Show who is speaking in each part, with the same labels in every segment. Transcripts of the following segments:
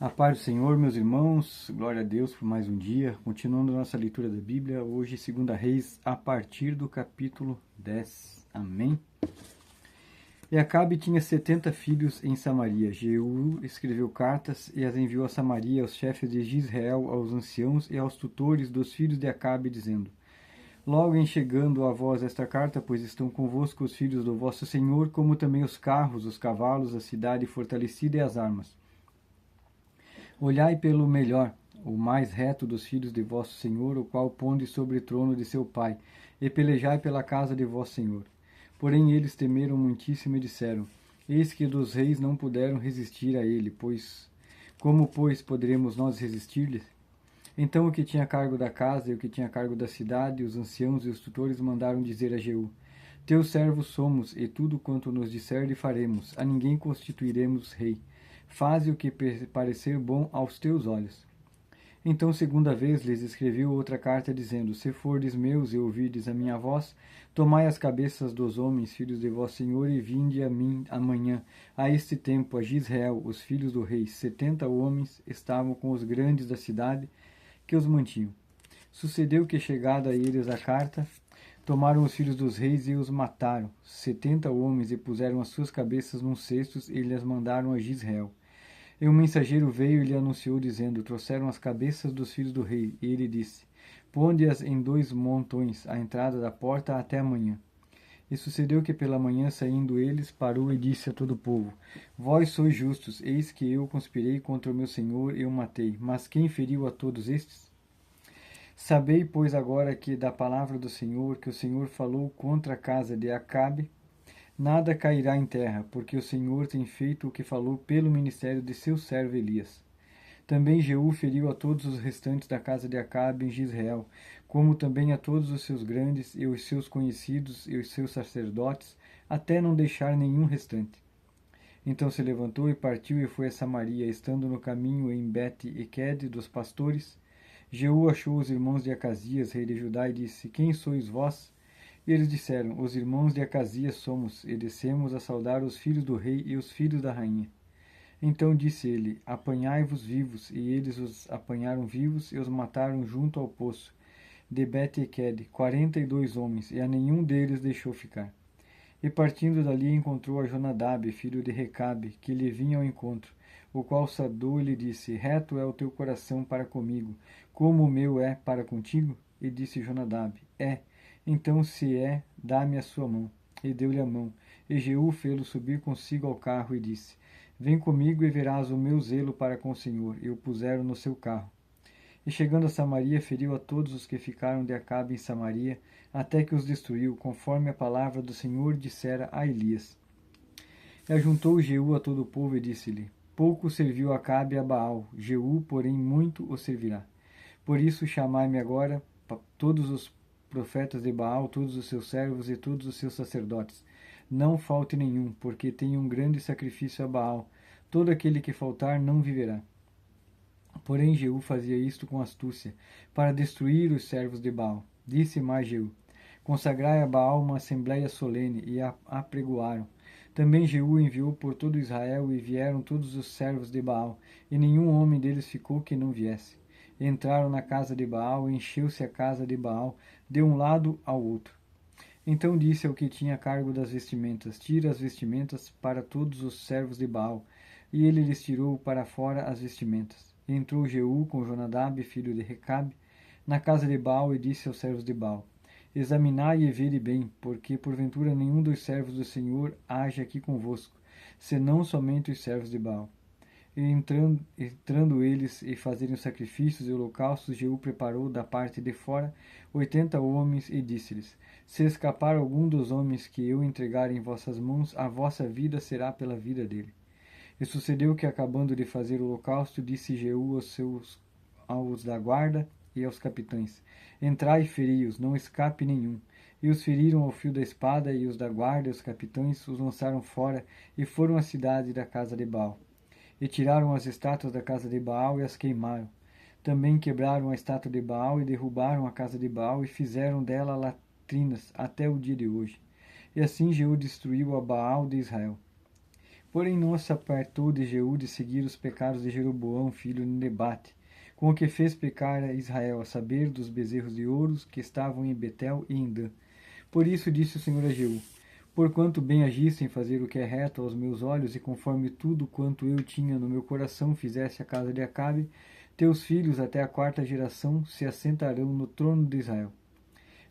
Speaker 1: A paz do Senhor, meus irmãos, glória a Deus por mais um dia. Continuando nossa leitura da Bíblia, hoje 2 Reis, a partir do capítulo 10. Amém? E Acabe tinha 70 filhos em Samaria. Jeú escreveu cartas e as enviou a Samaria, aos chefes de Israel, aos anciãos e aos tutores dos filhos de Acabe, dizendo: Logo em chegando a vós esta carta, pois estão convosco os filhos do vosso Senhor, como também os carros, os cavalos, a cidade fortalecida e as armas. Olhai pelo melhor, o mais reto dos filhos de vosso Senhor, o qual ponde sobre o trono de seu pai, e pelejai pela casa de vosso Senhor. Porém eles temeram muitíssimo e disseram: Eis que dos reis não puderam resistir a ele, como poderemos nós resistir-lhe? Então o que tinha cargo da casa e o que tinha cargo da cidade, os anciãos e os tutores mandaram dizer a Jeú: Teus servos somos, e tudo quanto nos disser lhe faremos, a ninguém constituiremos rei. Faze o que parecer bom aos teus olhos. Então, segunda vez, lhes escreveu outra carta, dizendo: Se fordes meus e ouvirdes a minha voz, tomai as cabeças dos homens, filhos de vosso Senhor, e vinde a mim amanhã, a este tempo, a Gisrael, os filhos do rei. 70 homens estavam com os grandes da cidade, que os mantinham. Sucedeu que, chegada a eles a carta, tomaram os filhos dos reis e os mataram, 70 homens, e puseram as suas cabeças num cestos e lhes mandaram a Gisrael. E um mensageiro veio e lhe anunciou, dizendo: Trouxeram as cabeças dos filhos do rei. E ele disse: Ponde-as em 2 montões, à entrada da porta, até amanhã. E sucedeu que pela manhã, saindo eles, parou e disse a todo o povo: Vós sois justos, eis que eu conspirei contra o meu senhor e o matei. Mas quem feriu a todos estes? Sabei, pois, agora que da palavra do Senhor, que o Senhor falou contra a casa de Acabe, nada cairá em terra, porque o Senhor tem feito o que falou pelo ministério de seu servo Elias. Também Jeú feriu a todos os restantes da casa de Acabe em Gisrael, como também a todos os seus grandes e os seus conhecidos e os seus sacerdotes, até não deixar nenhum restante. Então se levantou e partiu e foi a Samaria, estando no caminho em Bet-Eked dos pastores. Jeú achou os irmãos de Acasias, rei de Judá, e disse: Quem sois vós? E eles disseram: Os irmãos de Acasias somos, e descemos a saudar os filhos do rei e os filhos da rainha. Então disse ele: Apanhai-vos vivos. E eles os apanharam vivos e os mataram junto ao poço de Bet-Eked, 42 homens, e a nenhum deles deixou ficar. E partindo dali encontrou a Jonadab, filho de Recabe, que lhe vinha ao encontro, o qual saudou e lhe disse: Reto é o teu coração para comigo, como o meu é para contigo? E disse Jonadab: É. Então, se é, dá-me a sua mão. E deu-lhe a mão. E Jeú fê-lo subir consigo ao carro e disse: Vem comigo e verás o meu zelo para com o Senhor. E o puseram no seu carro. E chegando a Samaria, feriu a todos os que ficaram de Acabe em Samaria, até que os destruiu, conforme a palavra do Senhor dissera a Elias. E ajuntou Jeú a todo o povo e disse-lhe: Pouco serviu Acabe a Baal, Jeú, porém, muito o servirá. Por isso chamai-me agora todos os profetas de Baal, todos os seus servos e todos os seus sacerdotes. Não falte nenhum, porque tenho um grande sacrifício a Baal. Todo aquele que faltar não viverá. Porém Jeú fazia isto com astúcia, para destruir os servos de Baal. Disse mais Jeú: Consagrai a Baal uma assembléia solene, e a apregoaram. Também Jeú enviou por todo Israel, e vieram todos os servos de Baal, e nenhum homem deles ficou que não viesse. Entraram na casa de Baal, e encheu-se a casa de Baal, de um lado ao outro. Então disse ao que tinha cargo das vestimentas: Tira as vestimentas para todos os servos de Baal. E ele lhes tirou para fora as vestimentas. E entrou Jeú com Jonadab, filho de Recabe, na casa de Baal, e disse aos servos de Baal: Examinai e vede bem, porque porventura nenhum dos servos do Senhor age aqui convosco, senão somente os servos de Baal. E entrando eles e fazerem os sacrifícios e holocaustos, Jeú preparou da parte de fora 80 homens e disse-lhes: Se escapar algum dos homens que eu entregar em vossas mãos, a vossa vida será pela vida dele. E sucedeu que, acabando de fazer o holocausto, disse Jeú aos da guarda e aos capitães: Entrai e feri-os, não escape nenhum. E os feriram ao fio da espada, e os da guarda e os capitães os lançaram fora, e foram à cidade da casa de Baal. E tiraram as estátuas da casa de Baal e as queimaram. Também quebraram a estátua de Baal e derrubaram a casa de Baal, e fizeram dela latrinas até o dia de hoje. E assim Jeú destruiu a Baal de Israel. Porém não se apartou de Jeú de seguir os pecados de Jeroboão, filho de Nebate, com o que fez pecar a Israel, a saber, dos bezerros de ouros que estavam em Betel e em Dan. Por isso disse o Senhor a Jeú: Porquanto bem agiste em fazer o que é reto aos meus olhos, e conforme tudo quanto eu tinha no meu coração fizesse a casa de Acabe, teus filhos até a 4ª geração se assentarão no trono de Israel.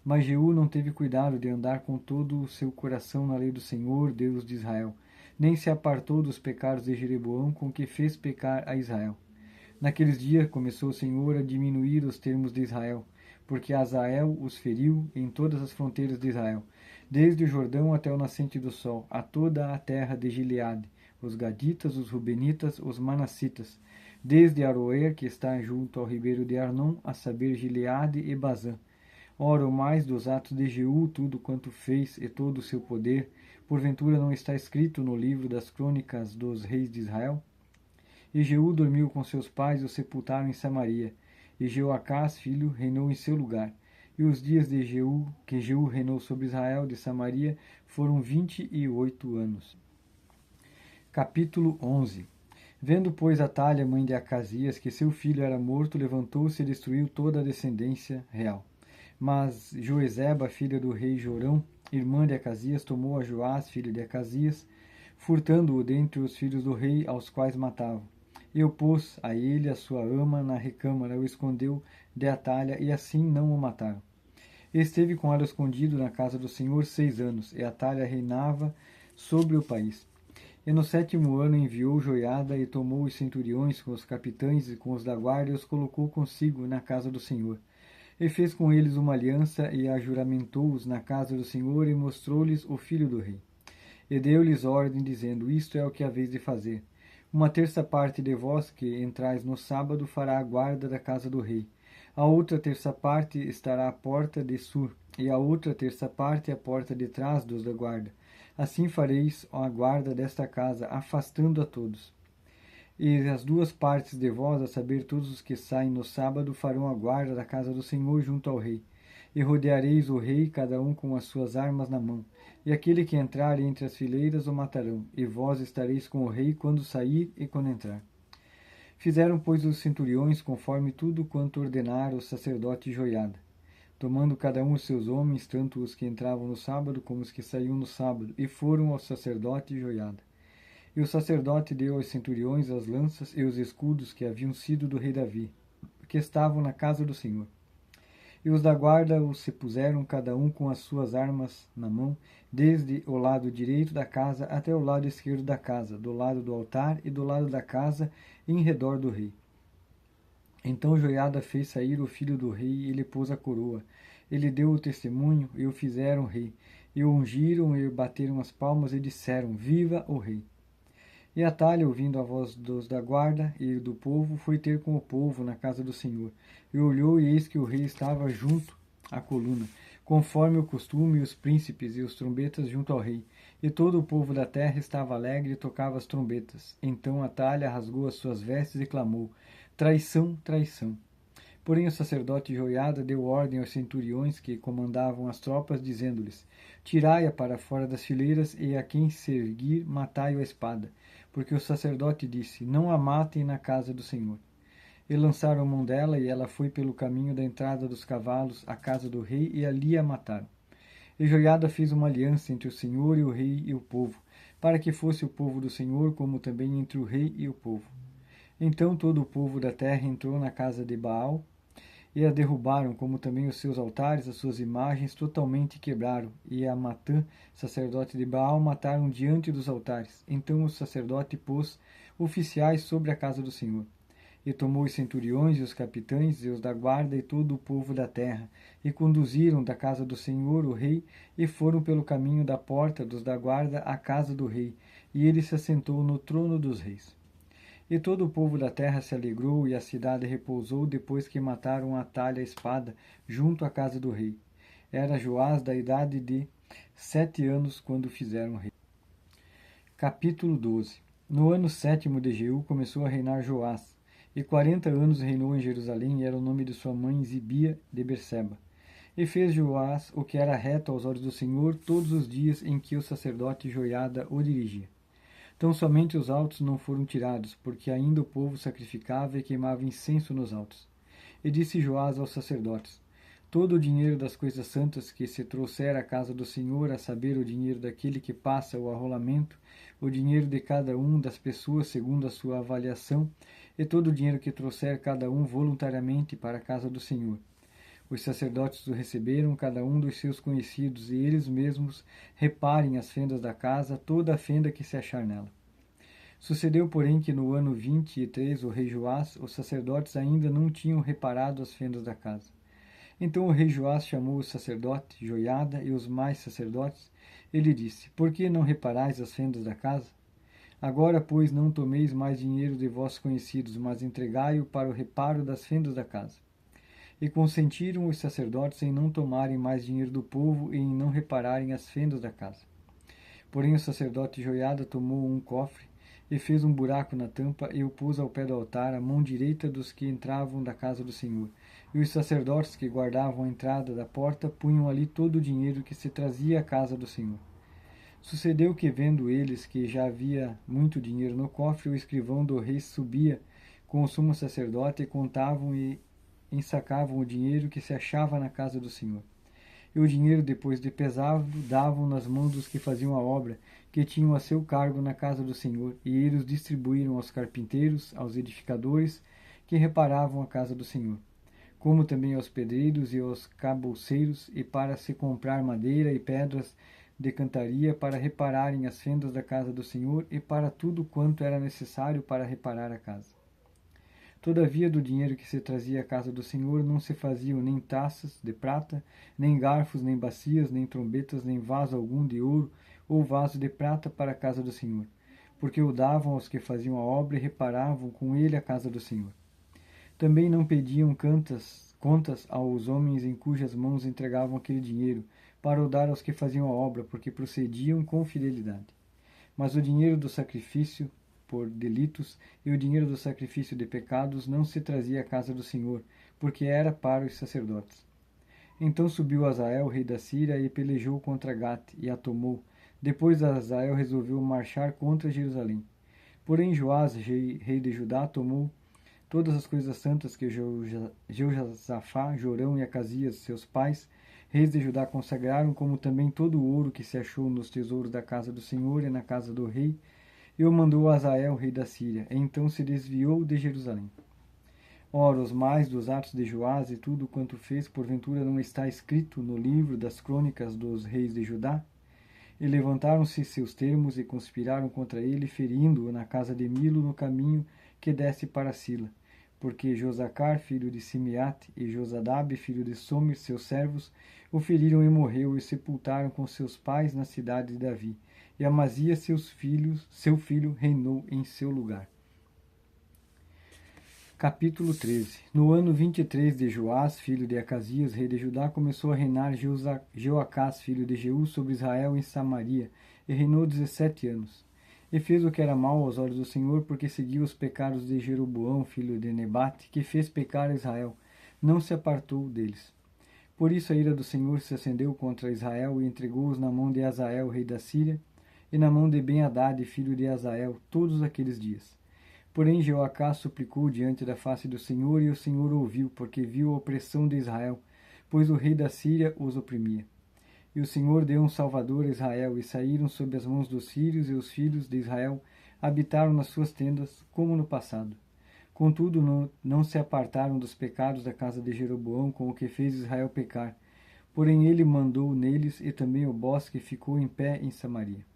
Speaker 1: Mas Jeú não teve cuidado de andar com todo o seu coração na lei do Senhor, Deus de Israel, nem se apartou dos pecados de Jeroboão, com que fez pecar a Israel. Naqueles dias começou o Senhor a diminuir os termos de Israel, porque Azael os feriu em todas as fronteiras de Israel, desde o Jordão até o nascente do sol, a toda a terra de Gileade, os Gaditas, os Rubenitas, os Manassitas, desde Aroer, que está junto ao ribeiro de Arnon, a saber Gileade e Bazã. Ora, o mais dos atos de Jeú, tudo quanto fez e todo o seu poder, porventura não está escrito no livro das crônicas dos reis de Israel? E Jeú dormiu com seus pais e o sepultaram em Samaria. E Jeoacás, filho, reinou em seu lugar. E os dias de Jeú, que Jeú reinou sobre Israel de Samaria, foram 28 anos. Capítulo 11. Vendo, pois, Atalha, mãe de Acasias, que seu filho era morto, levantou-se e destruiu toda a descendência real. Mas Joezeba, filha do rei Jorão, irmã de Acasias, tomou a Joás, filho de Acasias, furtando-o dentre os filhos do rei, aos quais matava. E o pôs a ele, a sua ama, na recâmara, o escondeu de Atalha, e assim não o mataram. Esteve com ela escondido na casa do Senhor 6 anos, e Atalha reinava sobre o país. E no 7º ano enviou Joiada, e tomou os centuriões com os capitães e com os da guarda, e os colocou consigo na casa do Senhor. E fez com eles uma aliança, e ajuramentou-os na casa do Senhor, e mostrou-lhes o filho do rei. E deu-lhes ordem, dizendo: Isto é o que haveis de fazer. 1/3 parte de vós que entrais no sábado fará a guarda da casa do rei. A outra 1/3 parte estará à porta de Sur, e a outra 1/3 parte à porta de trás dos da guarda. Assim fareis a guarda desta casa, afastando a todos. E as 2 partes de vós, a saber, todos os que saem no sábado, farão a guarda da casa do Senhor junto ao rei. E rodeareis o rei, cada um com as suas armas na mão. E aquele que entrar entre as fileiras o matarão, e vós estareis com o rei quando sair e quando entrar. Fizeram, pois, os centuriões conforme tudo quanto ordenara o sacerdote Joiada, tomando cada um os seus homens, tanto os que entravam no sábado como os que saíam no sábado, e foram ao sacerdote Joiada. E o sacerdote deu aos centuriões as lanças e os escudos que haviam sido do rei Davi, que estavam na casa do Senhor. E os da guarda os se puseram cada um com as suas armas na mão, desde o lado direito da casa até o lado esquerdo da casa, do lado do altar e do lado da casa, em redor do rei. Então Joiada fez sair o filho do rei e lhe pôs a coroa. Ele deu o testemunho e o fizeram rei. E o ungiram e bateram as palmas e disseram: Viva o rei! E Atalha, ouvindo a voz dos da guarda e do povo, foi ter com o povo na casa do Senhor. E olhou, e eis que o rei estava junto à coluna, conforme o costume, e os príncipes e os trombetas junto ao rei. E todo o povo da terra estava alegre e tocava as trombetas. Então Atalha rasgou as suas vestes e clamou: Traição, traição! Porém o sacerdote Joiada deu ordem aos centuriões que comandavam as tropas, dizendo-lhes: Tirai-a para fora das fileiras, e a quem se erguir, matai-o à espada. Porque o sacerdote disse: Não a matem na casa do Senhor. E lançaram mão dela, e ela foi pelo caminho da entrada dos cavalos à casa do rei, e ali a mataram. E Joiada fez uma aliança entre o Senhor e o rei e o povo, para que fosse o povo do Senhor, como também entre o rei e o povo. Então todo o povo da terra entrou na casa de Baal, e a derrubaram, como também os seus altares, as suas imagens totalmente quebraram, e a Matã, sacerdote de Baal, mataram diante dos altares. Então o sacerdote pôs oficiais sobre a casa do Senhor. E tomou os centuriões e os capitães e os da guarda e todo o povo da terra, e conduziram da casa do Senhor o rei, e foram pelo caminho da porta dos da guarda à casa do rei, e ele se assentou no trono dos reis. E todo o povo da terra se alegrou, e a cidade repousou depois que mataram Atalha a espada junto à casa do rei. Era Joás da idade de 7 anos quando o fizeram rei. Capítulo 12. No ano 7º de Jeú começou a reinar Joás, e 40 anos reinou em Jerusalém, e era o nome de sua mãe Zibia de Berseba. E fez Joás o que era reto aos olhos do Senhor todos os dias em que o sacerdote Joiada o dirigia. Tão somente os altos não foram tirados, porque ainda o povo sacrificava e queimava incenso nos altos. E disse Joás aos sacerdotes: todo o dinheiro das coisas santas que se trouxer à casa do Senhor, a saber, o dinheiro daquele que passa o arrolamento, o dinheiro de cada um das pessoas segundo a sua avaliação, e todo o dinheiro que trouxer cada um voluntariamente para a casa do Senhor. Os sacerdotes o receberam, cada um dos seus conhecidos, e eles mesmos reparem as fendas da casa, toda a fenda que se achar nela. Sucedeu, porém, que no ano 23, o rei Joás, os sacerdotes ainda não tinham reparado as fendas da casa. Então o rei Joás chamou o sacerdote Joiada e os mais sacerdotes, e lhe disse: por que não reparais as fendas da casa? Agora, pois, não tomeis mais dinheiro de vossos conhecidos, mas entregai-o para o reparo das fendas da casa. E consentiram os sacerdotes em não tomarem mais dinheiro do povo e em não repararem as fendas da casa. Porém o sacerdote Joiada tomou um cofre e fez um buraco na tampa e o pôs ao pé do altar, à mão direita dos que entravam da casa do Senhor. E os sacerdotes que guardavam a entrada da porta punham ali todo o dinheiro que se trazia à casa do Senhor. Sucedeu que, vendo eles que já havia muito dinheiro no cofre, o escrivão do rei subia com o sumo sacerdote e contavam e ensacavam o dinheiro que se achava na casa do Senhor. E o dinheiro, depois de pesado, davam nas mãos dos que faziam a obra, que tinham a seu cargo na casa do Senhor, e eles distribuíram aos carpinteiros, aos edificadores, que reparavam a casa do Senhor, como também aos pedreiros e aos cabouceiros, e para se comprar madeira e pedras de cantaria para repararem as fendas da casa do Senhor, e para tudo quanto era necessário para reparar a casa. Todavia, do dinheiro que se trazia à casa do Senhor não se faziam nem taças de prata, nem garfos, nem bacias, nem trombetas, nem vaso algum de ouro ou vaso de prata para a casa do Senhor, porque o davam aos que faziam a obra e reparavam com ele a casa do Senhor. Também não pediam contas aos homens em cujas mãos entregavam aquele dinheiro, para o dar aos que faziam a obra, porque procediam com fidelidade. Mas o dinheiro do sacrifício por delitos e o dinheiro do sacrifício de pecados não se trazia à casa do Senhor, porque era para os sacerdotes. Então subiu Azael, rei da Síria, e pelejou contra Gate, e a tomou. Depois Azael resolveu marchar contra Jerusalém. Porém Joás, rei de Judá, tomou todas as coisas santas que Jeosafá, Jorão e Acasias, seus pais, reis de Judá, consagraram, como também todo o ouro que se achou nos tesouros da casa do Senhor e na casa do rei, e o mandou a Azael, rei da Síria. E então se desviou de Jerusalém. Ora, os mais dos atos de Joás e tudo quanto fez, porventura não está escrito no livro das crônicas dos reis de Judá? E levantaram-se seus termos e conspiraram contra ele, ferindo-o na casa de Milo, no caminho que desce para Sila. Porque Josacar, filho de Simeate, e Josadab, filho de Somer, seus servos, o feriram e morreu, e sepultaram com seus pais na cidade de Davi. E Amazias, seu filho, reinou em seu lugar. Capítulo 13. No ano 23 de Joás, filho de Acasias, rei de Judá, começou a reinar Jeoacás, filho de Jeú, sobre Israel em Samaria, e reinou 17 anos. E fez o que era mal aos olhos do Senhor, porque seguiu os pecados de Jeroboão, filho de Nebate, que fez pecar a Israel. Não se apartou deles. Por isso a ira do Senhor se acendeu contra Israel e entregou-os na mão de Azael, rei da Síria, e na mão de Ben-Hadad, filho de Azael, todos aqueles dias. Porém Jeoacás suplicou diante da face do Senhor, e o Senhor ouviu, porque viu a opressão de Israel, pois o rei da Síria os oprimia. E o Senhor deu um salvador a Israel, e saíram sob as mãos dos sírios, e os filhos de Israel habitaram nas suas tendas, como no passado. Contudo, não se apartaram dos pecados da casa de Jeroboão, com o que fez Israel pecar. Porém ele mandou neles, e também o bosque ficou em pé em Samaria.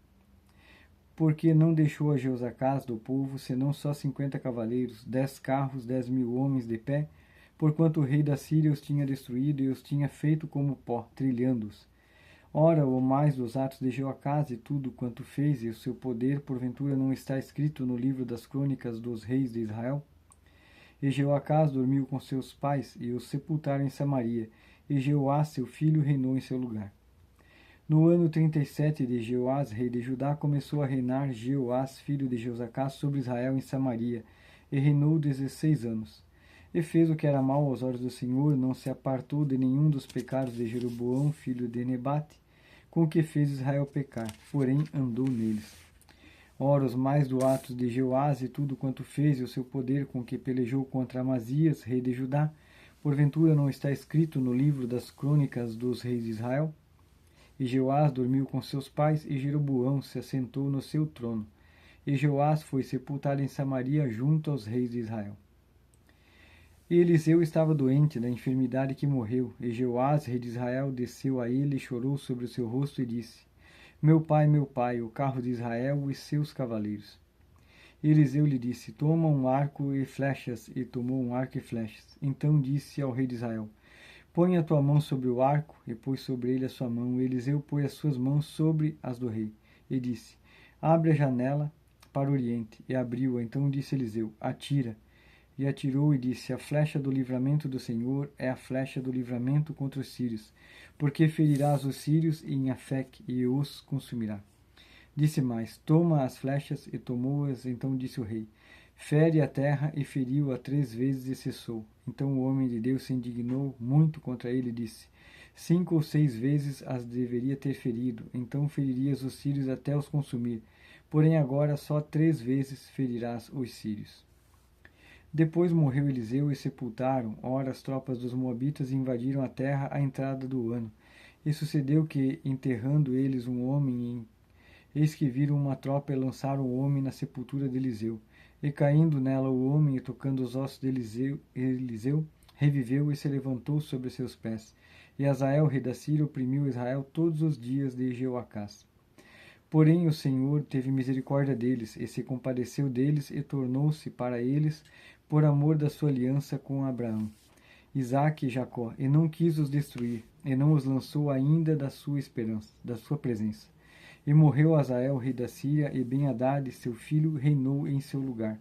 Speaker 1: Porque não deixou a Jeozacás do povo, senão só 50 cavaleiros, 10 carros, 10.000 homens de pé, porquanto o rei da Síria os tinha destruído e os tinha feito como pó, trilhando-os. Ora, o mais dos atos de Jeoacás e tudo quanto fez, e o seu poder, porventura não está escrito no livro das crônicas dos reis de Israel? E Jeoacás dormiu com seus pais, e os sepultaram em Samaria, e Jeoás, seu filho, reinou em seu lugar. No ano 37 de Jeoás, rei de Judá, começou a reinar Jeoás, filho de Josacás, sobre Israel em Samaria, e reinou 16 anos. E fez o que era mal aos olhos do Senhor, não se apartou de nenhum dos pecados de Jeroboão, filho de Nebate, com o que fez Israel pecar, porém andou neles. Ora, os mais do atos de Jeoás e tudo quanto fez e o seu poder com que pelejou contra Amazias, rei de Judá, porventura não está escrito no livro das crônicas dos reis de Israel? E Jeoás dormiu com seus pais, e Jeroboão se assentou no seu trono. E Jeoás foi sepultado em Samaria junto aos reis de Israel. E Eliseu estava doente da enfermidade que morreu, e Jeoás, rei de Israel, desceu a ele e chorou sobre o seu rosto e disse: meu pai, o carro de Israel e seus cavaleiros. E Eliseu lhe disse: toma um arco e flechas, e tomou um arco e flechas. Então disse ao rei de Israel: põe a tua mão sobre o arco, e pôs sobre ele a sua mão. E Eliseu pôs as suas mãos sobre as do rei, e disse: abre a janela para o oriente. E abriu-a. Então disse Eliseu: atira. E atirou e disse: a flecha do livramento do Senhor é a flecha do livramento contra os sírios, porque ferirás os sírios em Afec e os consumirá. Disse mais: toma as flechas, e tomou-as. Então disse o rei: fere a terra, e feriu-a 3 vezes e cessou. Então o homem de Deus se indignou muito contra ele e disse: 5 ou 6 vezes as deveria ter ferido, então feririas os sírios até os consumir. Porém agora só 3 vezes ferirás os sírios. Depois morreu Eliseu e sepultaram. Ora, as tropas dos moabitas invadiram a terra à entrada do ano. E sucedeu que, enterrando eles um homem, eis que viram uma tropa e lançaram o homem na sepultura de Eliseu. E caindo nela o homem e tocando os ossos de Eliseu reviveu e se levantou sobre seus pés. E Hazael, rei da Síria, oprimiu Israel todos os dias de Jeoacás. Porém o Senhor teve misericórdia deles, e se compadeceu deles, e tornou-se para eles por amor da sua aliança com Abraão, Isaque e Jacó, e não quis os destruir, e não os lançou ainda da sua esperança, da sua presença. E morreu Hazael, rei da Síria, e Ben-Hadad, seu filho, reinou em seu lugar.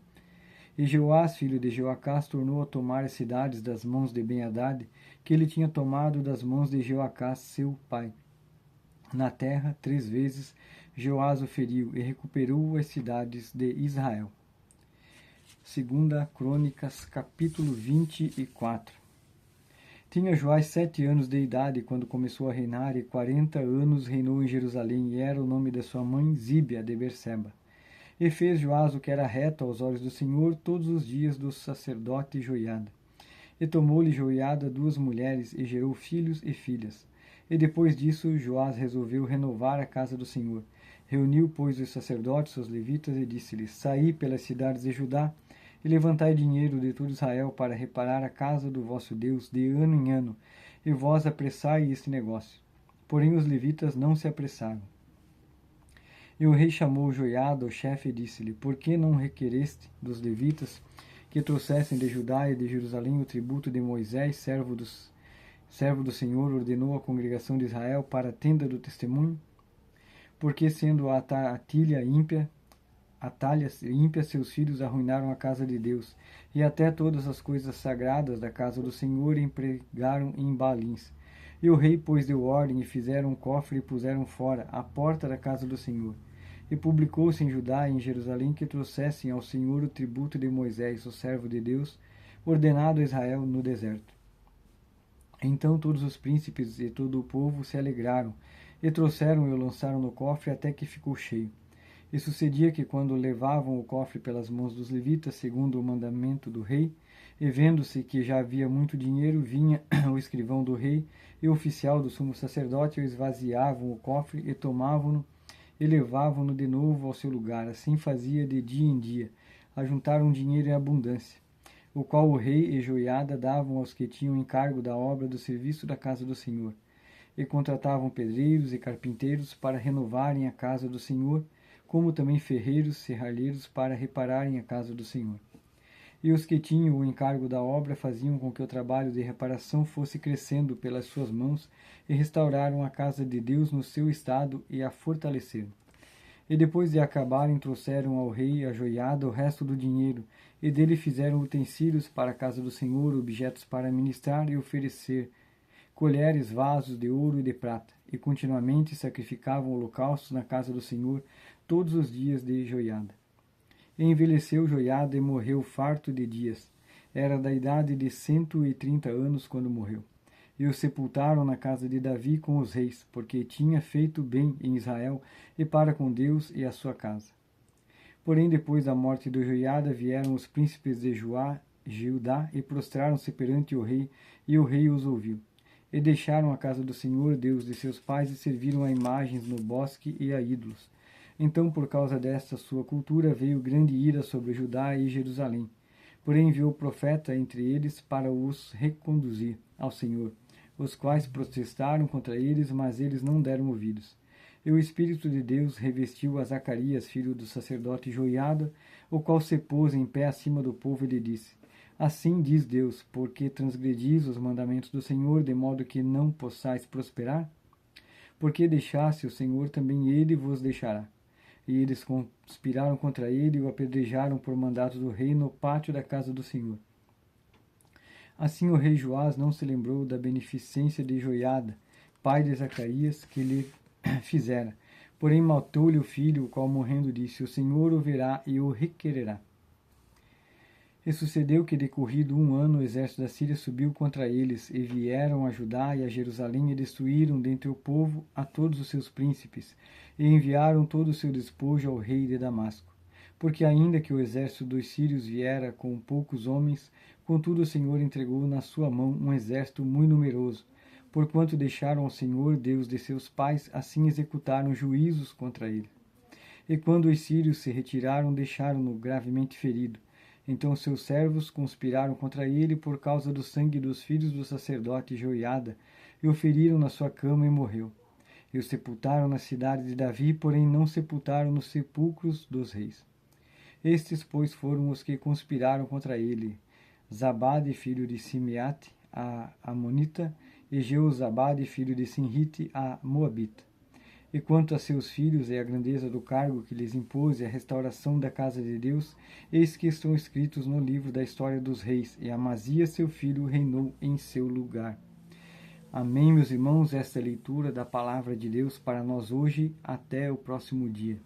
Speaker 1: E Jeoás, filho de Jeoacás, tornou a tomar as cidades das mãos de Ben-Hadad, que ele tinha tomado das mãos de Jeoacás, seu pai. Na terra, 3 vezes, Jeoás o feriu, e recuperou as cidades de Israel. 2 Crônicas, capítulo 24. Tinha Joás 7 anos de idade quando começou a reinar, e 40 anos reinou em Jerusalém, e era o nome de sua mãe Zíbia de Berseba. E fez Joás o que era reto aos olhos do Senhor todos os dias do sacerdote Joiada. E tomou-lhe Joiada 2 mulheres, e gerou filhos e filhas. E depois disso Joás resolveu renovar a casa do Senhor. Reuniu, pois, os sacerdotes, os levitas, e disse-lhes: saí pelas cidades de Judá, e levantai dinheiro de todo Israel para reparar a casa do vosso Deus de ano em ano, e vós apressai este negócio. Porém os levitas não se apressaram. E o rei chamou Joiada, o chefe, e disse-lhe: por que não requereste dos levitas que trouxessem de Judá e de Jerusalém o tributo de Moisés, servo do Senhor, ordenou à congregação de Israel para a tenda do testemunho? Porque, sendo a Atalha ímpia, seus filhos arruinaram a casa de Deus, e até todas as coisas sagradas da casa do Senhor empregaram em Baalins. E o rei, pois, deu ordem, e fizeram um cofre e puseram fora, à porta da casa do Senhor. E publicou-se em Judá e em Jerusalém que trouxessem ao Senhor o tributo de Moisés, o servo de Deus, ordenado a Israel no deserto. Então todos os príncipes e todo o povo se alegraram, e trouxeram e o lançaram no cofre até que ficou cheio. E sucedia que, quando levavam o cofre pelas mãos dos levitas, segundo o mandamento do rei, e vendo-se que já havia muito dinheiro, vinha o escrivão do rei e o oficial do sumo sacerdote, e esvaziavam o cofre, e tomavam-no, e levavam-no de novo ao seu lugar. Assim fazia de dia em dia, ajuntaram dinheiro em abundância, o qual o rei e Joiada davam aos que tinham encargo da obra do serviço da casa do Senhor. E contratavam pedreiros e carpinteiros para renovarem a casa do Senhor, como também ferreiros, serralheiros para repararem a casa do Senhor. E os que tinham o encargo da obra faziam com que o trabalho de reparação fosse crescendo pelas suas mãos, e restauraram a casa de Deus no seu estado e a fortaleceram. E depois de acabarem, trouxeram ao rei a Joiada o resto do dinheiro, e dele fizeram utensílios para a casa do Senhor, objetos para ministrar e oferecer, colheres, vasos de ouro e de prata, e continuamente sacrificavam holocaustos na casa do Senhor todos os dias de Joiada. E envelheceu Joiada e morreu farto de dias. Era da idade de 130 anos quando morreu. E o sepultaram na casa de Davi com os reis, porque tinha feito bem em Israel e para com Deus e a sua casa. Porém, depois da morte de Joiada, vieram os príncipes de Judá e prostraram-se perante o rei, e o rei os ouviu. E deixaram a casa do Senhor, Deus de seus pais, e serviram a imagens no bosque e a ídolos. Então, por causa desta sua cultura, veio grande ira sobre Judá e Jerusalém. Porém, enviou profeta entre eles para os reconduzir ao Senhor, os quais protestaram contra eles, mas eles não deram ouvidos. E o Espírito de Deus revestiu a Zacarias, filho do sacerdote Joiada, o qual se pôs em pé acima do povo e lhe disse: Assim diz Deus, porque transgredis os mandamentos do Senhor, de modo que não possais prosperar? Porque deixaste o Senhor, também ele vos deixará. E eles conspiraram contra ele e o apedrejaram por mandato do rei no pátio da casa do Senhor. Assim o rei Joás não se lembrou da beneficência de Joiada, pai de Zacarias, que lhe fizera. Porém matou-lhe o filho, o qual morrendo disse: O Senhor o verá e o requererá. E sucedeu que, decorrido 1 ano, o exército da Síria subiu contra eles, e vieram a Judá e a Jerusalém, e destruíram dentre o povo a todos os seus príncipes, e enviaram todo o seu despojo ao rei de Damasco. Porque ainda que o exército dos sírios viera com poucos homens, contudo o Senhor entregou na sua mão um exército muito numeroso. Porquanto deixaram ao Senhor, Deus de seus pais, assim executaram juízos contra ele. E quando os sírios se retiraram, deixaram-no gravemente ferido. Então seus servos conspiraram contra ele por causa do sangue dos filhos do sacerdote Joiada, e o feriram na sua cama e morreu. E o sepultaram na cidade de Davi, porém não sepultaram nos sepulcros dos reis. Estes, pois, foram os que conspiraram contra ele: Zabade, filho de Simeate, a Amonita, e Jeozabade, filho de Sinrite, a Moabita. E quanto a seus filhos e a grandeza do cargo que lhes impôs e a restauração da casa de Deus, eis que estão escritos no livro da história dos reis, e Amazias seu filho reinou em seu lugar. Amém, meus irmãos, esta é a leitura da palavra de Deus para nós hoje, até o próximo dia.